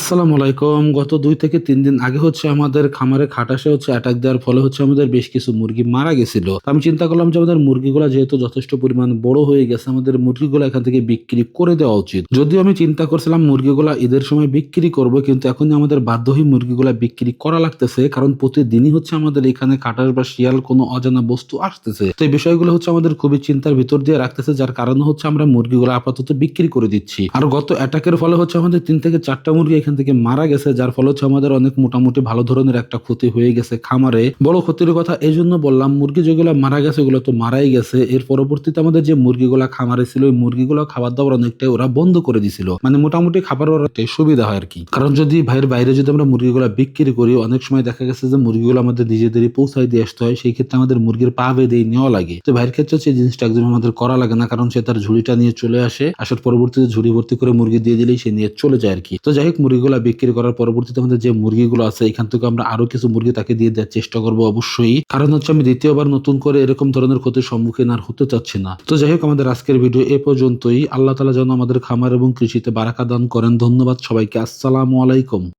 আসসালামু আলাইকুম। গত ২ থেকে ৩ দিন আগে আমাদের খামারে খাটাসে অ্যাটাক দেওয়ার ফলে আমাদের বেশ কিছু মুরগি মারা গেছিল। তো আমি চিন্তা করলাম যে আমাদের মুরগিগুলা যেহেতু যথেষ্ট পরিমাণ বড় হয়ে গেছে, আমাদের মুরগিগুলা এখান থেকে বিক্রি করে দেওয়া উচিত। যদিও আমি চিন্তা করছিলাম মুরগিগুলা ঈদের সময় বিক্রি করব, কিন্তু এখন আমাদের বাধ্য হয়ে মুরগিগুলা বিক্রি করা লাগতেছে। কারণ প্রতিদিনই আমাদের এখানে খাটাস বা শিয়াল কোনো অজানা বস্তু আসতেছে। তো এই বিষয়গুলো আমাদের খুবই চিন্তার ভিতর দিয়ে রাখতেছে, যার কারণে আমরা মুরগিগুলা আপাতত বিক্রি করে দিচ্ছি। আর গত অ্যাটাকের ফলে আমাদের ৩ থেকে ৪ টা মুরগি এখান থেকে মারা গেছে, যার ফলে আমাদের অনেক মোটামুটি ভালো ধরনের একটা ক্ষতি হয়ে গেছে খামারে। বড় ক্ষতির কথা এই জন্য বললাম, মুরগি যেগুলো মারা গেছে ওগুলো তো মারাই গেছে। এর পরবর্তীতে আমাদের যে মুরগিগুলা খামারে ছিল, ওই মুরগিগুলো খাবার দাবার অনেকটাই ওরা বন্ধ করে দিছিল। মানে মোটামুটি খাবার ওরা সুবিধা হয় আর কি। কারণ যদি ভাইয়ের বাইরে যদি আমরা মুরগিগুলা বিক্রি করি, অনেক সময় দেখা গেছে যে মুরগিগুলো আমাদের নিজেদেরই পৌঁছায় দিয়ে আসতে হয়। সেই ক্ষেত্রে আমাদের মুরগির পা বেঁধেই নেওয়া লাগে। তো ভাইয়ের ক্ষেত্রে এই জিনিসটা একদম আমাদের করা লাগে না, কারণ সে তার ঝুড়িটা নিয়ে চলে আসে, আসার পরবর্তীতে ঝুড়ি ভর্তি করে মুরগি দিয়ে দিলেই সে নিয়ে চলে যায় আর কি। তো যাই হোক, মুরগিগুলা বিক্রি করার পরবর্তীতে আমাদের যে মুরগিগুলো আছে এখান থেকে আমরা আরো কিছু মুরগি তাকে দিয়ে দেওয়ার চেষ্টা করবো অবশ্যই। কারণ আমি দ্বিতীয়বার নতুন করে এরকম ধরনের ক্ষতির সম্মুখীন আর হতে চাচ্ছি না। তো যাই হোক, আমাদের আজকের ভিডিও এ পর্যন্তই। আল্লাহ তাআলা যেন আমাদের খামার এবং কৃষিতে বারাকা দান করেন। ধন্যবাদ সবাইকে। আসসালামু আলাইকুম।